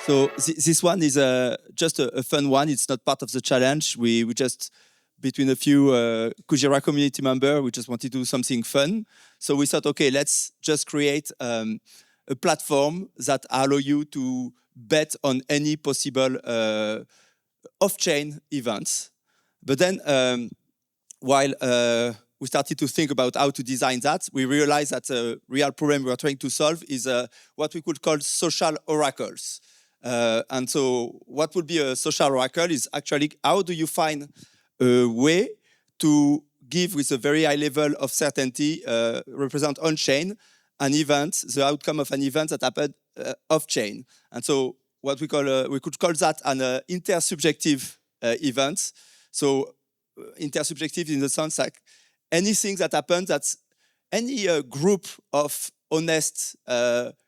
So this one is just a fun one. It's not part of the challenge. We just, between a few Kujira community members, we just wanted to do something fun. So we thought, okay, let's just create a platform that allow you to bet on any possible off-chain events. But then while we started to think about how to design that, we realized that a real problem we are trying to solve is what we could call social oracles. And so what would be a social oracle is actually how do you find a way to give with a very high level of certainty, represent on-chain, an event, the outcome of an event that happened off-chain. And so what we call, we could call that an intersubjective event. So intersubjective in the sense like anything that happens that any group of honest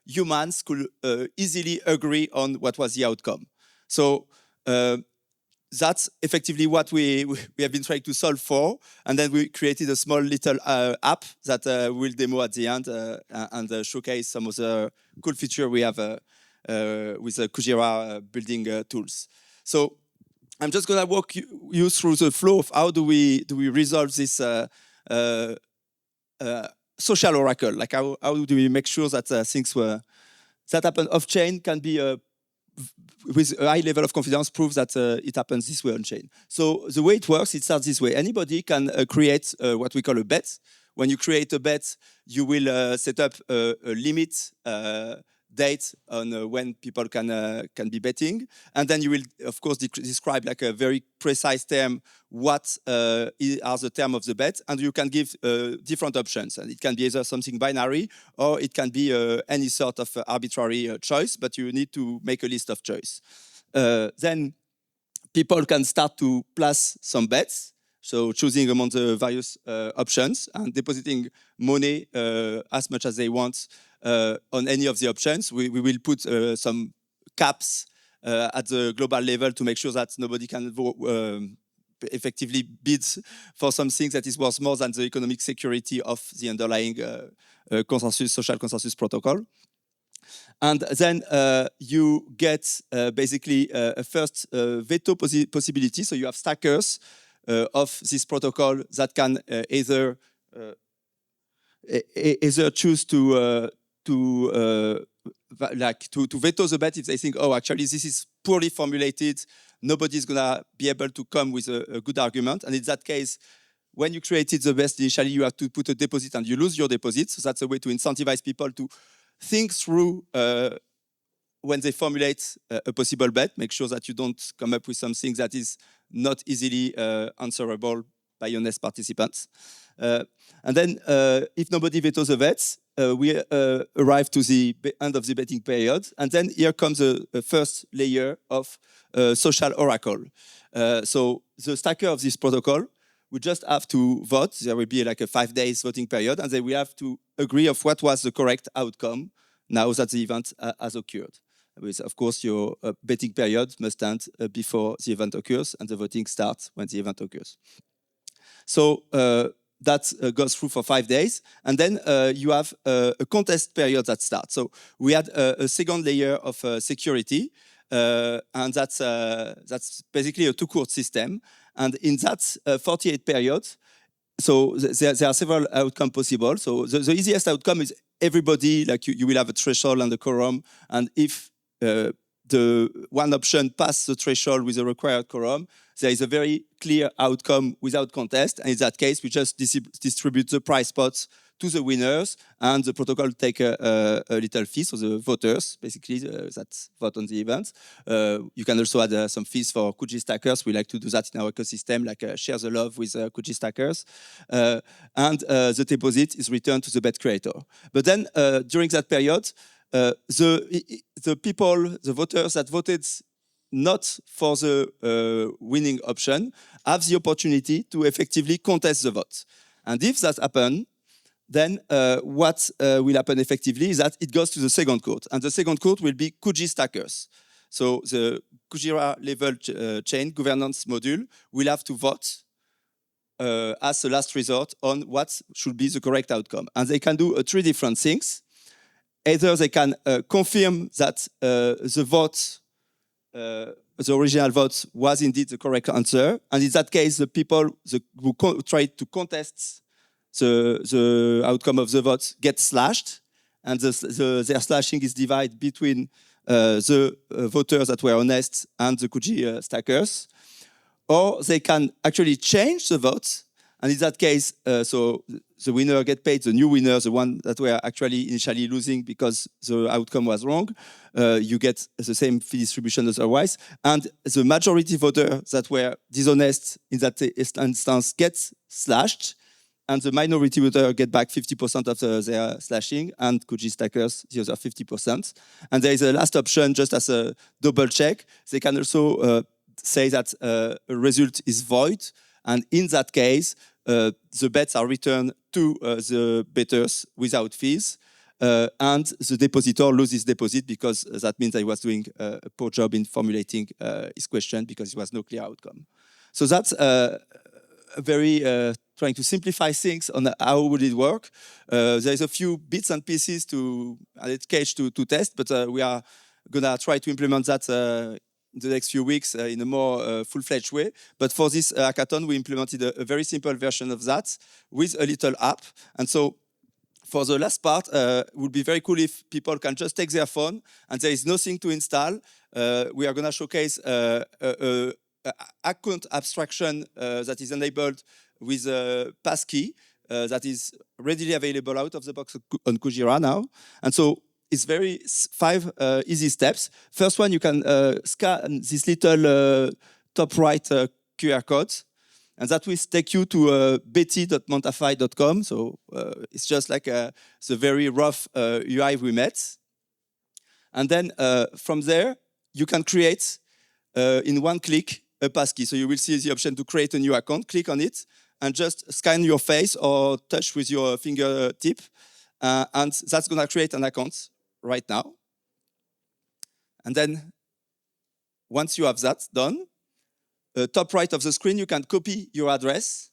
humans could easily agree on what was the outcome. So that's effectively what we have been trying to solve for. And then we created a small little app that we'll demo at the end and showcase some of the cool features we have with the Kujira building tools. So I'm just going to walk you through the flow of how do we resolve this social oracle. Like how do we make sure that things that happen off chain can be with a high level of confidence prove that it happens this way on chain. So the way it works, it starts this way. Anybody can create what we call a bet. When you create a bet, you will set up a limit date on when people can be betting, and then you will of course describe like a very precise term what are the terms of the bet, and you can give different options, and it can be either something binary or it can be any sort of arbitrary choice, but you need to make a list of choice. Then people can start to place some bets, so choosing among the various options and depositing money as much as they want on any of the options. We will put some caps at the global level to make sure that nobody can effectively bid for something that is worth more than the economic security of the underlying social consensus protocol. And then you get basically a first veto possibility. So you have stackers of this protocol that can either choose to veto the bet if they think, oh, actually this is poorly formulated, nobody's gonna be able to come with a good argument. And in that case, when you created the bet initially, you have to put a deposit and you lose your deposit. So that's a way to incentivize people to think through when they formulate a possible bet, make sure that you don't come up with something that is not easily answerable by honest participants. And then if nobody vetoes the bets, we arrive to the end of the betting period. And then here comes the first layer of social oracle. So the stacker of this protocol we just have to vote. There will be like a 5 days voting period, and then we have to agree of what was the correct outcome now that the event has occurred. With, of course, your betting period must end before the event occurs, and the voting starts when the event occurs. So that goes through for 5 days, and then you have a contest period that starts. So we had a second layer of security, and that's basically a two-court system. And in that 48 period, so there are several outcomes possible. So the easiest outcome is everybody, like you will have a threshold and a quorum, and if the one option passes the threshold with the required quorum, there is a very clear outcome without contest. And in that case, we just distribute the prize pots to the winners, and the protocol take a little fee. So the voters, basically, that vote on the event. You can also add some fees for Kuji stackers. We like to do that in our ecosystem, like share the love with Kuji stackers. And the deposit is returned to the bet creator. But then during that period, the people, the voters that voted not for the winning option have the opportunity to effectively contest the vote. And if that happens, then what will happen effectively is that it goes to the second court. And the second court will be Kuji stackers. So the Kujira level chain governance module will have to vote as a last resort on what should be the correct outcome. And they can do 3 different things. Either they can confirm that the vote the original vote was indeed the correct answer. And in that case, the people who tried to contest the outcome of the vote get slashed. And their slashing is divided between the voters that were honest and the Kujira stackers. Or they can actually change the vote. And in that case, so the winner get paid, the new winner, the one that were actually initially losing because the outcome was wrong, you get the same fee distribution as otherwise. And the majority voter that were dishonest in that instance gets slashed. And the minority voter get back 50% of their slashing, and Kuji stackers the other 50%. And there is a last option, just as a double check. They can also say that a result is void. And in that case, the bets are returned to the bettors without fees. And the depositor loses deposit because that means that he was doing a poor job in formulating his question because there was no clear outcome. So that's very trying to simplify things on how would it work. There's a few bits and pieces to test, but we are gonna try to implement that in the next few weeks in a more full-fledged way. But for this hackathon, we implemented a very simple version of that with a little app. And so for the last part, it would be very cool if people can just take their phone and there is nothing to install. We are gonna showcase account abstraction that is enabled with a passkey that is readily available out of the box on Kujira now. And so it's very 5 easy steps. First one, you can scan this little top right QR code, and that will take you to betty.montify.com. So it's just like the very rough UI we met. And then from there, you can create in one click a passkey. So you will see the option to create a new account. Click on it and just scan your face or touch with your fingertip. And that's going to create an account right now. And then once you have that done, top right of the screen, you can copy your address.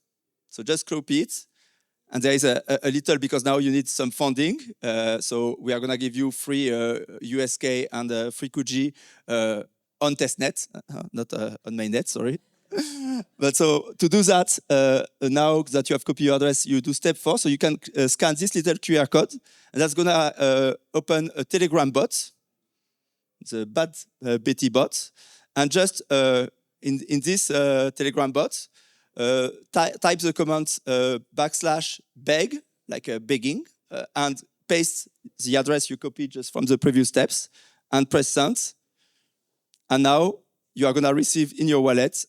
So just copy it. And there is a little, because now you need some funding. So we are going to give you free USK and free Kuji on testnet, not on mainnet, sorry. But so to do that, now that you have copied your address, you do step 4. So you can scan this little QR code, and that's going to open a Telegram bot, the bad Betty bot. And just in this Telegram bot, type the command /beg, like begging, and paste the address you copied just from the previous steps, and press send. And now you are going to receive in your wallet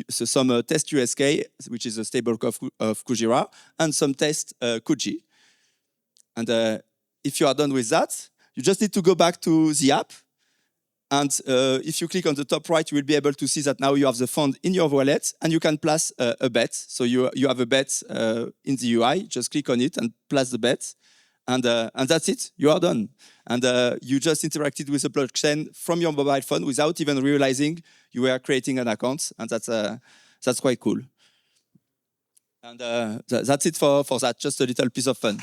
some test USK, which is a stablecoin of Kujira, and some test Kuji. And if you are done with that, you just need to go back to the app. And if you click on the top right, you will be able to see that now you have the fund in your wallet, and you can place a bet. So you have a bet in the UI. Just click on it and place the bet. And that's it, you are done. And you just interacted with the blockchain from your mobile phone without even realizing you were creating an account. And that's quite cool. And that's it for that, just a little piece of fun.